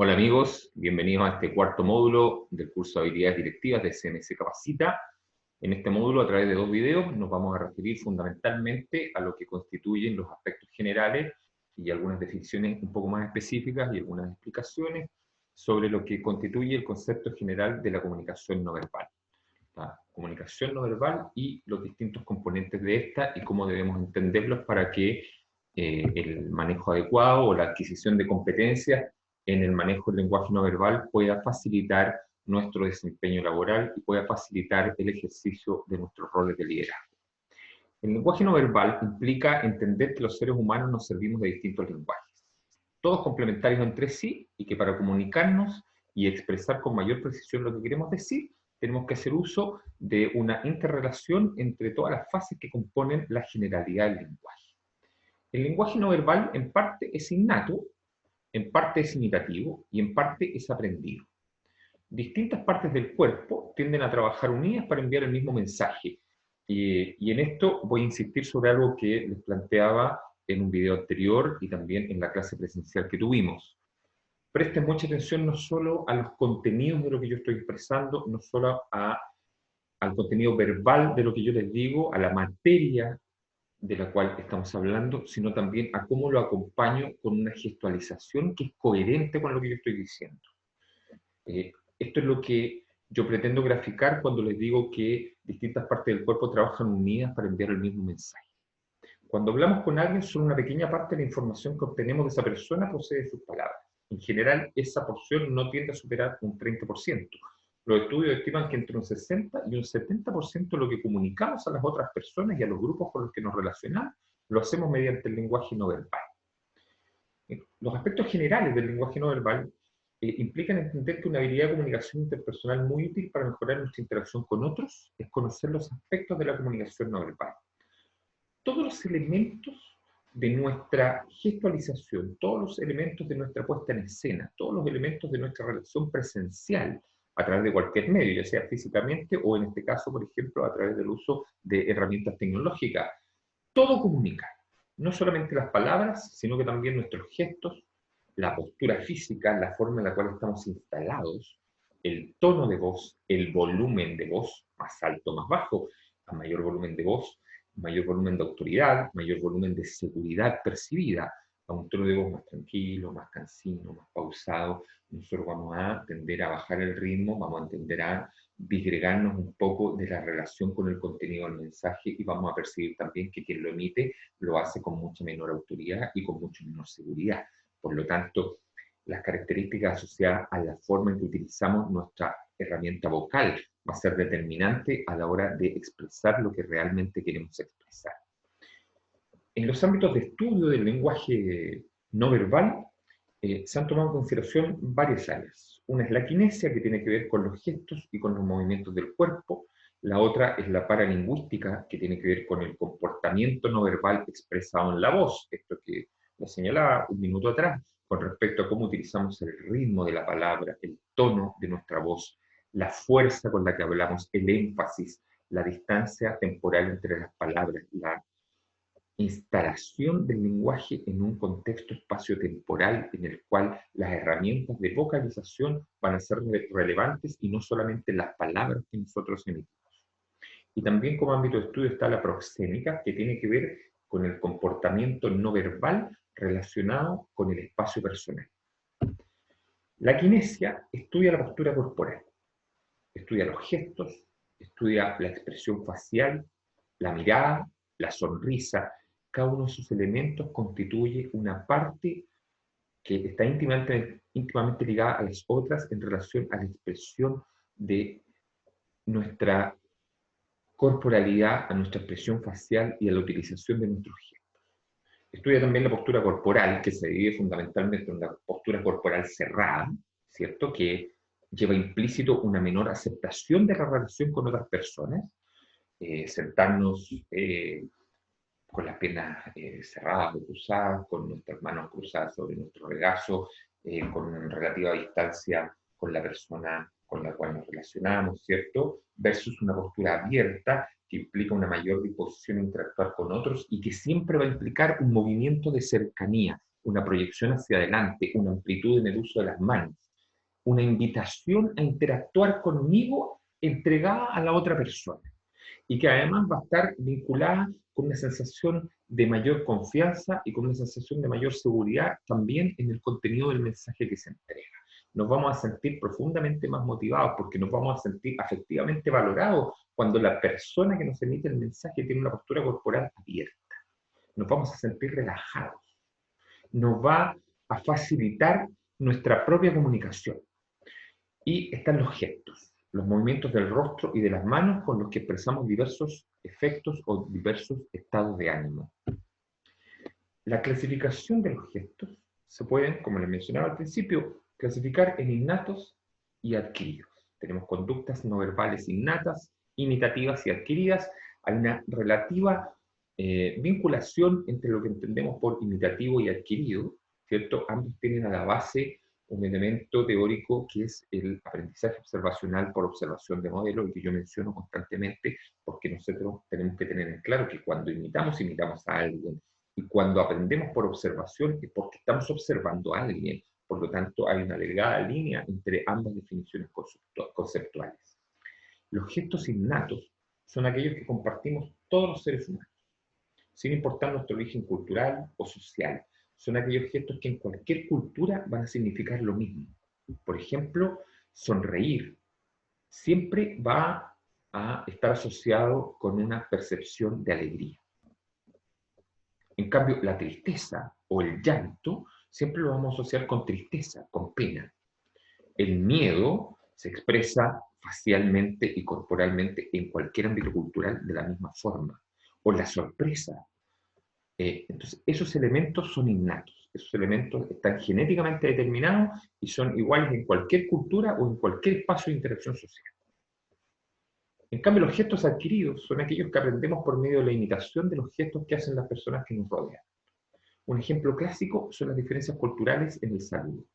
Hola amigos, bienvenidos a este cuarto módulo del curso de habilidades directivas de CMS Capacita. En este módulo, a través de dos videos, nos vamos a referir fundamentalmente a lo que constituyen los aspectos generales y algunas definiciones un poco más específicas y algunas explicaciones sobre lo que constituye el concepto general de la comunicación no verbal. La comunicación no verbal y los distintos componentes de esta y cómo debemos entenderlos para que el manejo adecuado o la adquisición de competencias en el manejo del lenguaje no verbal pueda facilitar nuestro desempeño laboral y pueda facilitar el ejercicio de nuestros roles de liderazgo. El lenguaje no verbal implica entender que los seres humanos nos servimos de distintos lenguajes, todos complementarios entre sí, y que para comunicarnos y expresar con mayor precisión lo que queremos decir, tenemos que hacer uso de una interrelación entre todas las fases que componen la generalidad del lenguaje. El lenguaje no verbal en parte es innato, en parte es imitativo y en parte es aprendido. Distintas partes del cuerpo tienden a trabajar unidas para enviar el mismo mensaje. Y en esto voy a insistir sobre algo que les planteaba en un video anterior y también en la clase presencial que tuvimos. Presten mucha atención no solo a los contenidos de lo que yo estoy expresando, no solo al contenido verbal de lo que yo les digo, a la materia de la cual estamos hablando, sino también a cómo lo acompaño con una gestualización que es coherente con lo que yo estoy diciendo. Esto es lo que yo pretendo graficar cuando les digo que distintas partes del cuerpo trabajan unidas para enviar el mismo mensaje. Cuando hablamos con alguien, solo una pequeña parte de la información que obtenemos de esa persona procede de sus palabras. En general, esa porción no tiende a superar un 30%. Los estudios estiman que entre un 60 y un 70% de lo que comunicamos a las otras personas y a los grupos con los que nos relacionamos, lo hacemos mediante el lenguaje no verbal. Los aspectos generales del lenguaje no verbal implican entender que una habilidad de comunicación interpersonal muy útil para mejorar nuestra interacción con otros es conocer los aspectos de la comunicación no verbal. Todos los elementos de nuestra gestualización, todos los elementos de nuestra puesta en escena, todos los elementos de nuestra relación presencial a través de cualquier medio, ya sea físicamente o en este caso, por ejemplo, a través del uso de herramientas tecnológicas, todo comunica. No solamente las palabras, sino que también nuestros gestos, la postura física, la forma en la cual estamos instalados, el tono de voz, el volumen de voz, más alto, más bajo, a mayor volumen de voz, mayor volumen de autoridad, mayor volumen de seguridad percibida, a un tono de voz más tranquilo, más cansino, más pausado, nosotros vamos a tender a bajar el ritmo, vamos a tender a disgregarnos un poco de la relación con el contenido del mensaje y vamos a percibir también que quien lo emite lo hace con mucha menor autoridad y con mucha menor seguridad. Por lo tanto, las características asociadas a la forma en que utilizamos nuestra herramienta vocal va a ser determinante a la hora de expresar lo que realmente queremos expresar. En los ámbitos de estudio del lenguaje no verbal, se han tomado en consideración varias áreas. Una es la kinesia, que tiene que ver con los gestos y con los movimientos del cuerpo. La otra es la paralingüística, que tiene que ver con el comportamiento no verbal expresado en la voz. Esto que lo señalaba un minuto atrás, con respecto a cómo utilizamos el ritmo de la palabra, el tono de nuestra voz, la fuerza con la que hablamos, el énfasis, la distancia temporal entre las palabras, la instalación del lenguaje en un contexto espacio-temporal en el cual las herramientas de vocalización van a ser relevantes y no solamente las palabras que nosotros emitimos. Y también como ámbito de estudio está la proxémica, que tiene que ver con el comportamiento no verbal relacionado con el espacio personal. La kinesia estudia la postura corporal, estudia los gestos, estudia la expresión facial, la mirada, la sonrisa. Cada uno de esos elementos constituye una parte que está íntimamente ligada a las otras en relación a la expresión de nuestra corporalidad, a nuestra expresión facial y a la utilización de nuestros gestos. Estudia también la postura corporal, que se divide fundamentalmente en una postura corporal cerrada, ¿cierto? Que lleva implícito una menor aceptación de la relación con otras personas, sentarnos con las piernas cerradas o cruzadas, con nuestras manos cruzadas sobre nuestro regazo, con relativa distancia con la persona con la cual nos relacionamos, ¿cierto? Versus una postura abierta que implica una mayor disposición a interactuar con otros y que siempre va a implicar un movimiento de cercanía, una proyección hacia adelante, una amplitud en el uso de las manos, una invitación a interactuar conmigo entregada a la otra persona, y que además va a estar vinculada con una sensación de mayor confianza y con una sensación de mayor seguridad también en el contenido del mensaje que se entrega. Nos vamos a sentir profundamente más motivados porque nos vamos a sentir afectivamente valorados cuando la persona que nos emite el mensaje tiene una postura corporal abierta. Nos vamos a sentir relajados. Nos va a facilitar nuestra propia comunicación. Y están los gestos, los movimientos del rostro y de las manos con los que expresamos diversos efectos o diversos estados de ánimo. La clasificación de los gestos se pueden, como les mencionaba al principio, clasificar en innatos y adquiridos. Tenemos conductas no verbales innatas, imitativas y adquiridas. Hay una relativa vinculación entre lo que entendemos por imitativo y adquirido, ¿cierto? Ambos tienen a la base un elemento teórico que es el aprendizaje observacional por observación de modelos, y que yo menciono constantemente porque nosotros tenemos que tener en claro que cuando imitamos, imitamos a alguien, y cuando aprendemos por observación es porque estamos observando a alguien. Por lo tanto, hay una delgada línea entre ambas definiciones conceptuales. Los gestos innatos son aquellos que compartimos todos los seres humanos, sin importar nuestro origen cultural o social. Son aquellos gestos que en cualquier cultura van a significar lo mismo. Por ejemplo, sonreír siempre va a estar asociado con una percepción de alegría. En cambio, la tristeza o el llanto siempre lo vamos a asociar con tristeza, con pena. El miedo se expresa facialmente y corporalmente en cualquier ámbito cultural de la misma forma. O la sorpresa. Entonces, esos elementos son innatos. Esos elementos están genéticamente determinados y son iguales en cualquier cultura o en cualquier espacio de interacción social. En cambio, los gestos adquiridos son aquellos que aprendemos por medio de la imitación de los gestos que hacen las personas que nos rodean. Un ejemplo clásico son las diferencias culturales en el saludo.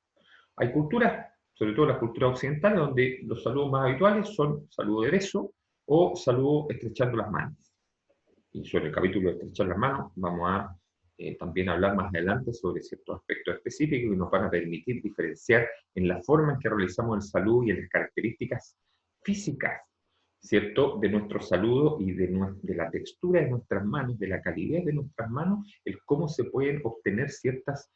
Hay culturas, sobre todo las culturas occidentales, donde los saludos más habituales son saludo de beso o saludo estrechando las manos. Y sobre el capítulo de estrechar las manos vamos a también hablar más adelante sobre ciertos aspectos específicos que nos van a permitir diferenciar en la forma en que realizamos el saludo y en las características físicas, ¿cierto?, de nuestro saludo y de la textura de nuestras manos, de la calidez de nuestras manos, el cómo se pueden obtener ciertas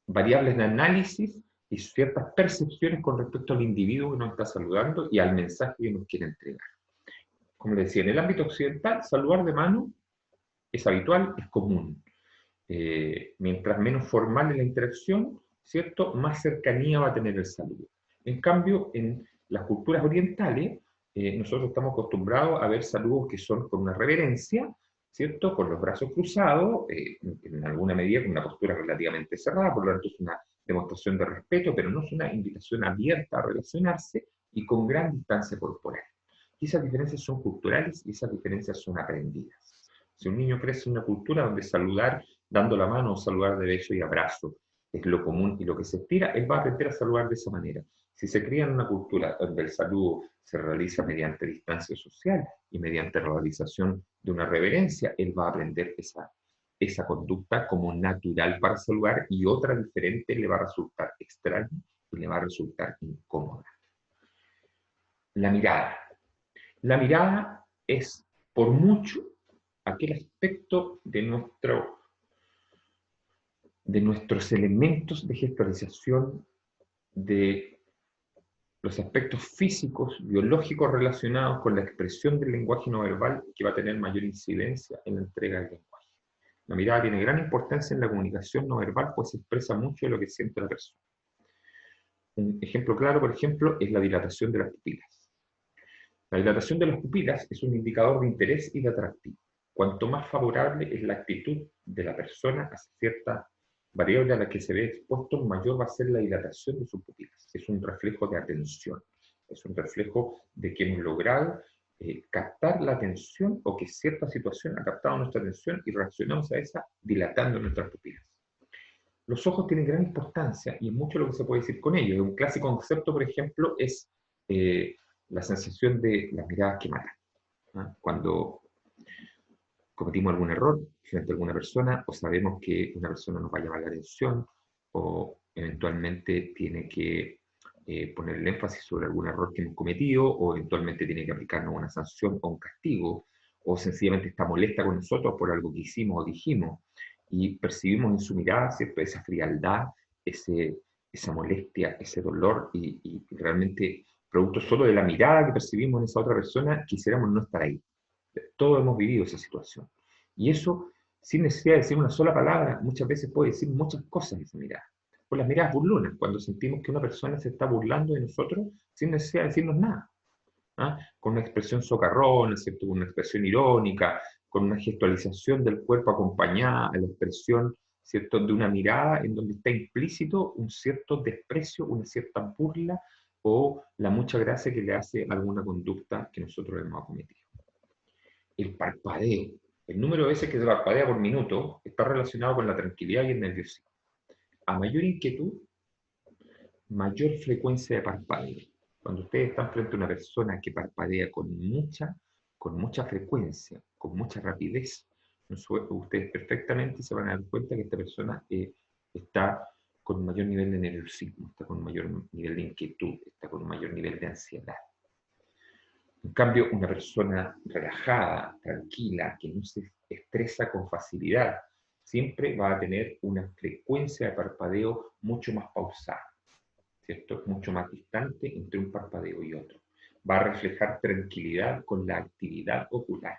variables de análisis y ciertas percepciones con respecto al individuo que nos está saludando y al mensaje que nos quiere entregar. Como les decía, en el ámbito occidental, saludar de mano es habitual, es común. Mientras menos formal es la interacción, ¿cierto?, más cercanía va a tener el saludo. En cambio, en las culturas orientales, nosotros estamos acostumbrados a ver saludos que son con una reverencia, ¿cierto?, con los brazos cruzados, en alguna medida con una postura relativamente cerrada, por lo tanto es una demostración de respeto, pero no es una invitación abierta a relacionarse y con gran distancia corporal. Y esas diferencias son culturales y esas diferencias son aprendidas. Si un niño crece en una cultura donde saludar dando la mano o saludar de beso y abrazo es lo común y lo que se estira, él va a aprender a saludar de esa manera. Si se cría en una cultura donde el saludo se realiza mediante distancia social y mediante la realización de una reverencia, él va a aprender esa conducta como natural para saludar, y otra diferente le va a resultar extraña y le va a resultar incómoda. La mirada. La mirada es, por mucho, aquel aspecto de nuestros elementos de gestualización, de los aspectos físicos, biológicos relacionados con la expresión del lenguaje no verbal, que va a tener mayor incidencia en la entrega del lenguaje. La mirada tiene gran importancia en la comunicación no verbal, pues expresa mucho de lo que siente la persona. Un ejemplo claro, por ejemplo, es la dilatación de las pupilas. La dilatación de las pupilas es un indicador de interés y de atractivo. Cuanto más favorable es la actitud de la persona hacia cierta variable a la que se ve expuesto, mayor va a ser la dilatación de sus pupilas. Es un reflejo de atención, es un reflejo de que hemos logrado captar la atención, o que cierta situación ha captado nuestra atención y reaccionamos a esa dilatando nuestras pupilas. Los ojos tienen gran importancia y es mucho lo que se puede decir con ellos. Un clásico concepto, por ejemplo, es la sensación de las miradas que matan. Cuando cometimos algún error frente a alguna persona, o sabemos que una persona nos va a llamar la atención, o eventualmente tiene que poner el énfasis sobre algún error que hemos cometido, o eventualmente tiene que aplicarnos una sanción o un castigo, o sencillamente está molesta con nosotros por algo que hicimos o dijimos, y percibimos en su mirada, ¿cierto?, esa frialdad, esa molestia, ese dolor, y realmente, producto solo de la mirada que percibimos en esa otra persona, quisiéramos no estar ahí. Todos hemos vivido esa situación. Y eso, sin necesidad de decir una sola palabra, muchas veces puede decir muchas cosas esa mirada. Por las miradas burlonas, cuando sentimos que una persona se está burlando de nosotros sin necesidad de decirnos nada. ¿Ah? Con una expresión socarrona, ¿cierto?, con una expresión irónica, con una gestualización del cuerpo acompañada a la expresión, ¿cierto?, de una mirada en donde está implícito un cierto desprecio, una cierta burla o la mucha gracia que le hace alguna conducta que nosotros hemos cometido. El parpadeo, el número de veces que se parpadea por minuto, está relacionado con la tranquilidad y el nerviosismo. A mayor inquietud, mayor frecuencia de parpadeo. Cuando ustedes están frente a una persona que parpadea con mucha frecuencia, con mucha rapidez, ustedes perfectamente se van a dar cuenta que esta persona está con un mayor nivel de nerviosismo, está con un mayor nivel de inquietud, está con un mayor nivel de ansiedad. En cambio, una persona relajada, tranquila, que no se estresa con facilidad, siempre va a tener una frecuencia de parpadeo mucho más pausada, ¿cierto? Mucho más distante entre un parpadeo y otro. Va a reflejar tranquilidad con la actividad ocular.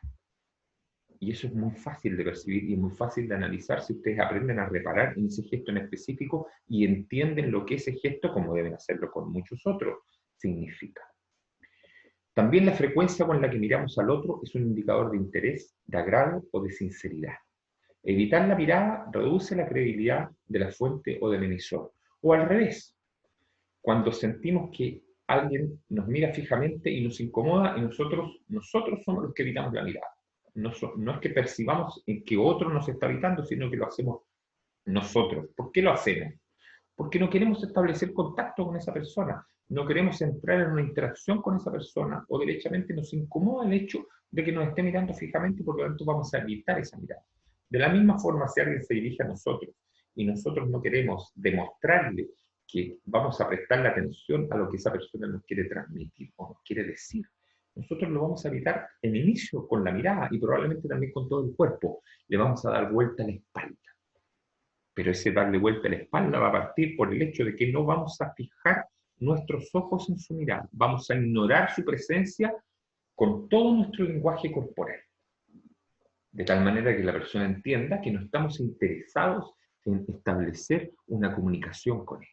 Y eso es muy fácil de percibir y muy fácil de analizar si ustedes aprenden a reparar en ese gesto en específico y entienden lo que ese gesto, como deben hacerlo con muchos otros, significa. También la frecuencia con la que miramos al otro es un indicador de interés, de agrado o de sinceridad. Evitar la mirada reduce la credibilidad de la fuente o del emisor. O al revés, cuando sentimos que alguien nos mira fijamente y nos incomoda y nosotros somos los que evitamos la mirada. No es que percibamos en que otro nos está evitando, sino que lo hacemos nosotros. ¿Por qué lo hacemos? Porque no queremos establecer contacto con esa persona, no queremos entrar en una interacción con esa persona, o derechamente nos incomoda el hecho de que nos esté mirando fijamente y por lo tanto vamos a evitar esa mirada. De la misma forma, si alguien se dirige a nosotros y nosotros no queremos demostrarle que vamos a prestarle atención a lo que esa persona nos quiere transmitir o nos quiere decir, nosotros lo vamos a evitar en inicio con la mirada y probablemente también con todo el cuerpo. Le vamos a dar vuelta a la espalda. Pero ese darle vuelta a la espalda va a partir por el hecho de que no vamos a fijar nuestros ojos en su mirada. Vamos a ignorar su presencia con todo nuestro lenguaje corporal. De tal manera que la persona entienda que no estamos interesados en establecer una comunicación con él.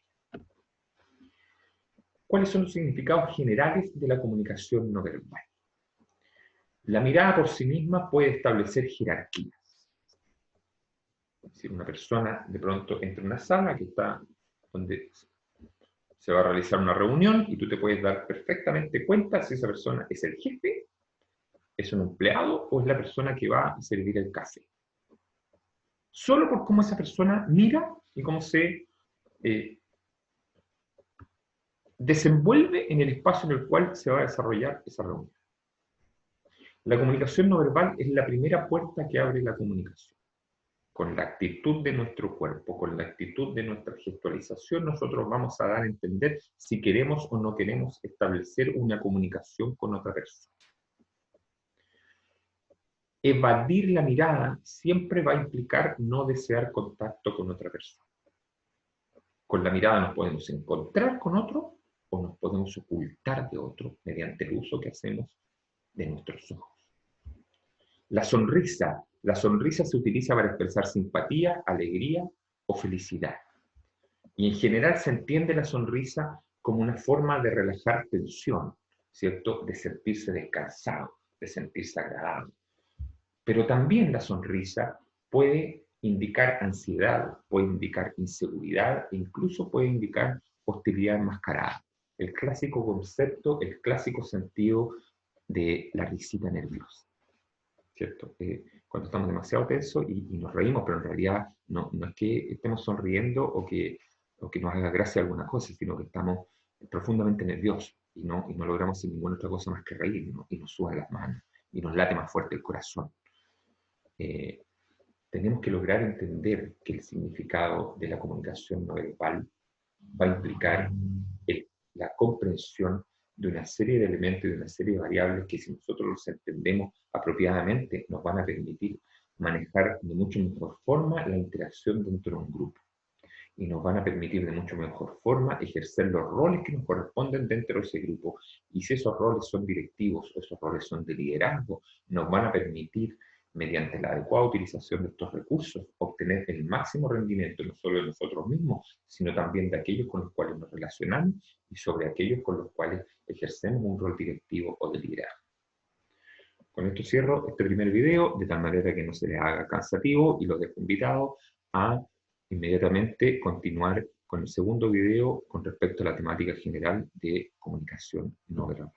¿Cuáles son los significados generales de la comunicación no verbal? La mirada por sí misma puede establecer jerarquías. Es decir, una persona de pronto entra en una sala que está donde se va a realizar una reunión y tú te puedes dar perfectamente cuenta si esa persona es el jefe, es un empleado o es la persona que va a servir el café. Solo por cómo esa persona mira y cómo se desenvuelve en el espacio en el cual se va a desarrollar esa reunión. La comunicación no verbal es la primera puerta que abre la comunicación. Con la actitud de nuestro cuerpo, con la actitud de nuestra gestualización, nosotros vamos a dar a entender si queremos o no queremos establecer una comunicación con otra persona. Evadir la mirada siempre va a implicar no desear contacto con otra persona. Con la mirada nos podemos encontrar con otro o nos podemos ocultar de otro mediante el uso que hacemos de nuestros ojos. La sonrisa se utiliza para expresar simpatía, alegría o felicidad. Y en general se entiende la sonrisa como una forma de relajar tensión, ¿cierto? De sentirse descansado, de sentirse agradable. Pero también la sonrisa puede indicar ansiedad, puede indicar inseguridad, e incluso puede indicar hostilidad enmascarada. El clásico concepto, el clásico sentido de la risita nerviosa, ¿cierto? Cuando estamos demasiado tensos y nos reímos, pero en realidad no es que estemos sonriendo o que nos haga gracia alguna cosa, sino que estamos profundamente nerviosos y no logramos hacer ninguna otra cosa más que reír, ¿no? Y nos sudan las manos y nos late más fuerte el corazón. tenemos que lograr entender que el significado de la comunicación no verbal va a implicar la comprensión de una serie de elementos y de una serie de variables que, si nosotros los entendemos apropiadamente, nos van a permitir manejar de mucho mejor forma la interacción dentro de un grupo, y nos van a permitir de mucho mejor forma ejercer los roles que nos corresponden dentro de ese grupo. Y si esos roles son directivos o esos roles son de liderazgo, nos van a permitir, mediante la adecuada utilización de estos recursos, obtener el máximo rendimiento no solo de nosotros mismos, sino también de aquellos con los cuales nos relacionamos y sobre aquellos con los cuales ejercemos un rol directivo o de liderazgo. Con esto cierro este primer video, de tal manera que no se les haga cansativo, y los dejo invitados a inmediatamente continuar con el segundo video con respecto a la temática general de comunicación no verbal.